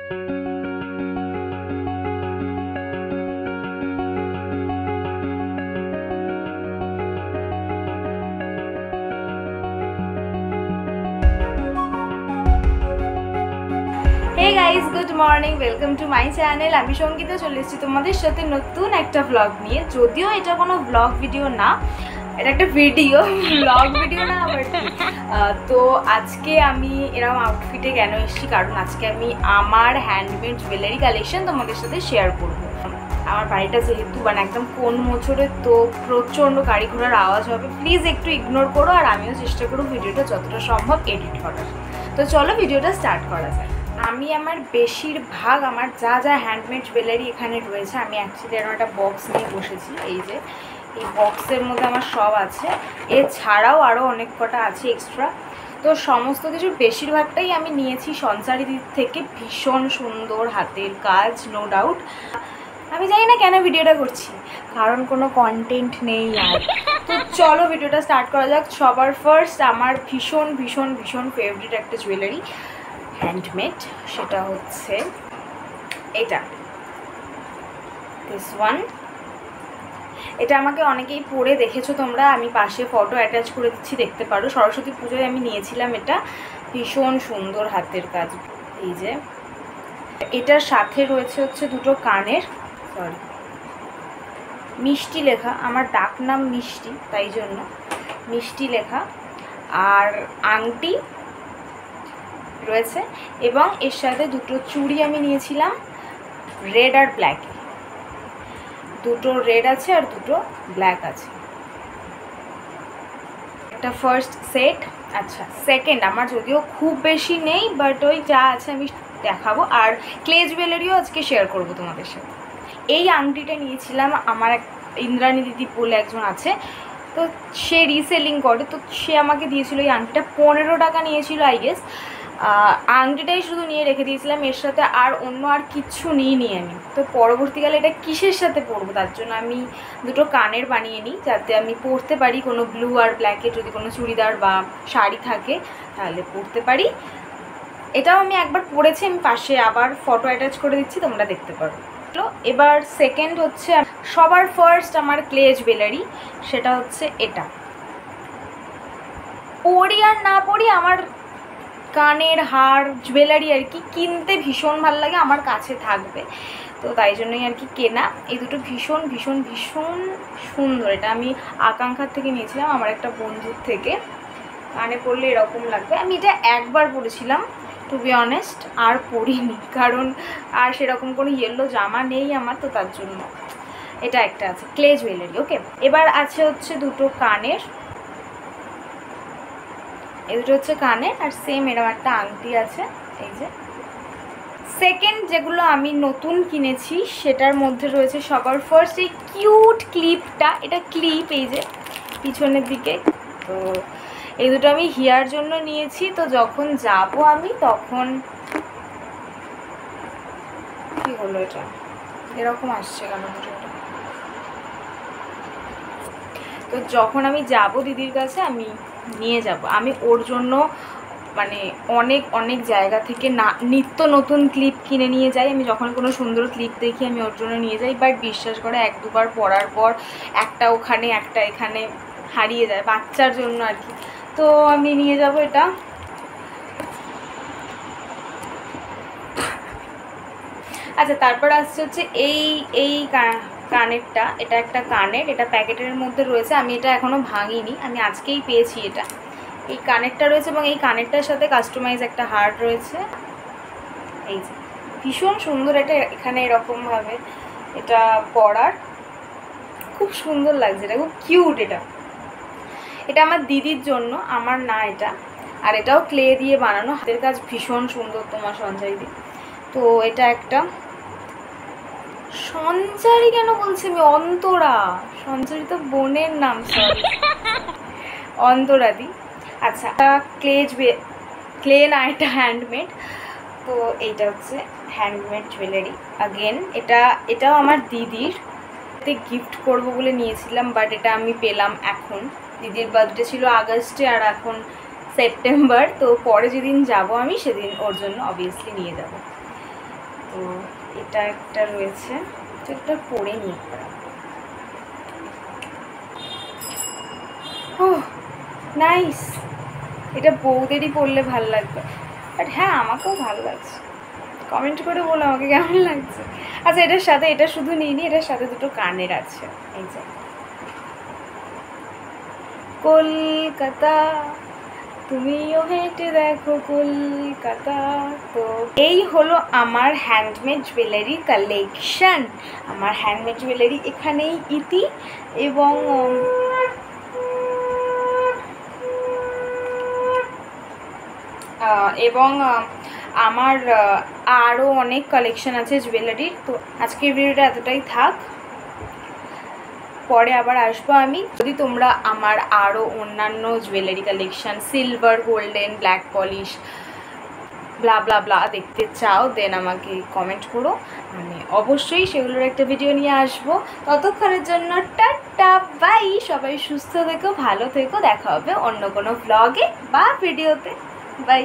Hey guys, good morning. Welcome to my channel. আমি সঙ্গীতা চলে এসেছি তোমাদের সাথে নতুন একটা ব্লগ নিয়ে। যদিও এটা কোনো ব্লগ ভিডিও না, এটা একটা ভিডিও, ব্লগ ভিডিও না বাট তো আজকে আমি এরকম আউটফিটে কেন এসেছি, কারণ আজকে আমি আমার হ্যান্ডমেড জুয়েলারি কালেকশন তোমাদের সাথে শেয়ার করব। আমার বাড়িটা যেহেতু মানে একদম কোন মোচড়ে, তো প্রচণ্ড গাড়ি ঘোড়ার আওয়াজ হবে, প্লিজ একটু ইগনোর করো। আর আমিও চেষ্টা করব ভিডিওটা যতটা সম্ভব এডিট করার। তো চলো ভিডিওটা স্টার্ট করা যায়। আমি আমার বেশিরভাগ আমার যা যা হ্যান্ডমেড জুয়েলারি এখানে রয়েছে, আমি অ্যাকচুয়ালি এরকম একটা বক্স নিয়ে বসেছি। এই যে এই বক্সের মধ্যে আমার সব আছে, এছাড়াও আরও অনেক কটা আছে এক্সট্রা। তো সমস্ত কিছু বেশিরভাগটাই আমি নিয়েছি সঞ্চারী দিক থেকে। ভীষণ সুন্দর হাতের কাজ, নো ডাউট। আমি জানি না কেন ভিডিওটা করছি, কারণ কোনো কন্টেন্ট নেই আর। তো চলো ভিডিওটা স্টার্ট করা যাক। সবার ফার্স্ট আমার ভীষণ ভীষণ ভীষণ ফেভারিট একটা জুয়েলারি হ্যান্ডমেড, সেটা হচ্ছে এটা, দিস ওয়ান। এটা আমাকে অনেকেই পরে দেখেছো তোমরা, আমি পাশে ফটো অ্যাটাচ করে দিচ্ছি, দেখতে পারো। সরস্বতী পুজোয় আমি নিয়েছিলাম এটা। ভীষণ সুন্দর হাতের কাজ। এই যে এটার সাথে রয়েছে হচ্ছে দুটো কানের, সরি মিষ্টি লেখা, আমার ডাক নাম মিষ্টি তাই জন্য মিষ্টি লেখা, আর আংটি রয়েছে। এবং এর সাথে দুটো চুড়ি আমি নিয়েছিলাম রেড আর ব্ল্যাক, দুটো রেড আছে আর দুটো ব্ল্যাক আছে। একটা ফার্স্ট সেট। আচ্ছা, সেকেন্ড আমার যদিও খুব বেশি নেই, বাট ওই যা আছে আমি দেখাবো। আর ক্লে জুয়েলারিও আজকে শেয়ার করবো তোমাদের সাথে। এই আংটিটা নিয়েছিলাম, আমার এক ইন্দ্রাণী দিদি বলে একজন আছে, তো সে রিসেলিং করে, তো সে আমাকে দিয়েছিল এই আংটিটা। 15 টাকা নিয়েছিল আই গেস। আংটিটাই শুধু নিয়ে রেখে দিয়েছিলাম, এর সাথে আর অন্য আর কিচ্ছু নিয়ে আমি। তো পরবর্তীকালে এটা কিসের সাথে পরবো, তার জন্য আমি দুটো কানের বানিয়ে নিই, যাতে আমি পরতে পারি কোনো ব্লু আর ব্ল্যাকে যদি কোনো চুড়িদার বা শাড়ি থাকে তাহলে পরতে পারি। এটাও আমি একবার পরেছি, আমি পাশে আবার ফটো অ্যাটাচ করে দিচ্ছি, তোমরা দেখতে পারো। এবার সেকেন্ড হচ্ছে সবার ফার্স্ট আমার ক্লে জুয়েলারি, সেটা হচ্ছে এটা। পরি আর না পরি আমার কানের হার জুয়েলারি আর কি কিনতে ভীষণ ভালো লাগে, আমার কাছে থাকবে, তো তাই জন্যই আর কি কেনা। এই দুটো ভীষণ ভীষণ ভীষণ সুন্দর। এটা আমি আকাঙ্ক্ষার থেকে নিয়েছিলাম, আমার একটা বন্ধুর থেকে। কানে পরলে এরকম লাগবে। আমি এটা একবার পরেছিলাম টু বি অনেস্ট, আর পরিনি, কারণ আর সেরকম কোনো ইয়েলো জামা নেই আমার, তো তার জন্য এটা একটা আছে ক্লে জুয়েলারি। ওকে, এবার আছে হচ্ছে দুটো কানের, এই দুটো হচ্ছে কানের, আর সেম এরকম একটা আংটি আছে। এই যে সেকেন্ড যেগুলো আমি নতুন কিনেছি সেটার মধ্যে রয়েছে সবার ফার্স্ট এই কিউট ক্লিপটা। এটা ক্লিপ, এই যে পিছনের দিকে। তো এই দুটো আমি হিয়ার জন্য নিয়েছি, তো যখন যাব আমি তখন কি হলো, এটা এরকম আসছে কেন ভিডিওটা? তো যখন আমি যাব দিদির কাছে আমি নিয়ে যাব, আমি ওর জন্য মানে অনেক অনেক জায়গা থেকে না নিত্য নতুন ক্লিপ কিনে নিয়ে যাই। আমি যখন কোনো সুন্দর ক্লিপ দেখি আমি ওর জন্য নিয়ে যাই, বাট বিশ্বাস করে এক দুবার পরার পর একটা ওখানে একটা এখানে হারিয়ে যায়, বাচ্চার জন্য আর কি। তো আমি নিয়ে যাব এটা। আচ্ছা, তারপর আসছে হচ্ছে এই কানেরটা। এটা একটা কানের, এটা প্যাকেটের মধ্যে রয়েছে, আমি এটা এখনও ভাঙিনি, আমি আজকেই পেয়েছি এটা। এই কানেরটা রয়েছে এবং এই কানেরটার সাথে কাস্টমাইজ একটা হার্ট রয়েছে। এই যে ভীষণ সুন্দর এটা, এখানে এরকমভাবে এটা পরার খুব সুন্দর লাগছে, এটা খুব কিউট। এটা আমার দিদির জন্য, আমার না এটা। আর এটাও ক্লে দিয়ে বানানো, হাতের কাজ ভীষণ সুন্দর তোমার সঞ্চারী দি। তো এটা একটা সঞ্চারী কেন বলছি আমি, অন্তরা। সঞ্চারী তো বোনের নাম, সরি, অন্তরাদি। আচ্ছা, এটা ক্লে না, এটা হ্যান্ডমেড। তো এইটা হচ্ছে হ্যান্ডমেড জুয়েলারি আগেন। এটাও আমার দিদির, গিফট করব বলে নিয়েছিলাম, বাট এটা আমি পেলাম এখন। দিদির বার্থডে ছিল আগস্টে, আর এখন সেপ্টেম্বর, তো পরে যেদিন যাব আমি সেদিন ওর জন্য অবভিয়াসলি নিয়ে যাব। তো এটা একটা রয়েছে, তো একটা পরে নিই। ও নাইস, এটা বউদেরই পরলে ভাল লাগবে, বাট হ্যাঁ আমাকেও ভালো লাগছে। কমেন্ট করে বলো আমাকে কেমন লাগছে। আচ্ছা এটার সাথে এটা শুধু নিয়ে নিই, এটার সাথে দুটো কানের আছে। এই যে কলকাতা তুমিও হেঁটে দেখো কলকাতা। তো এই হলো আমার হ্যান্ডমেড জুয়েলারি কালেকশন। আমার হ্যান্ডমেড জুয়েলারি এখানেই ইতি। এবং আমার আরও অনেক কালেকশন আছে জুয়েলারির। তো আজকের ভিডিওটা এতটাই থাক, পরে আবার আসবো আমি। যদি তোমরা আমার আরও অন্যান্য jewellery collection, silver, golden, black polish, blah blah blah দেখতে চাও, দেন আমাকে কমেন্ট করো, আমি অবশ্যই সেগুলোর একটা ভিডিও নিয়ে আসবো। ততক্ষণের জন্য টাটা বাই, সবাই সুস্থ থেকো, ভালো থেকো, দেখা হবে অন্য কোনো ব্লগে বা ভিডিওতে। বাই।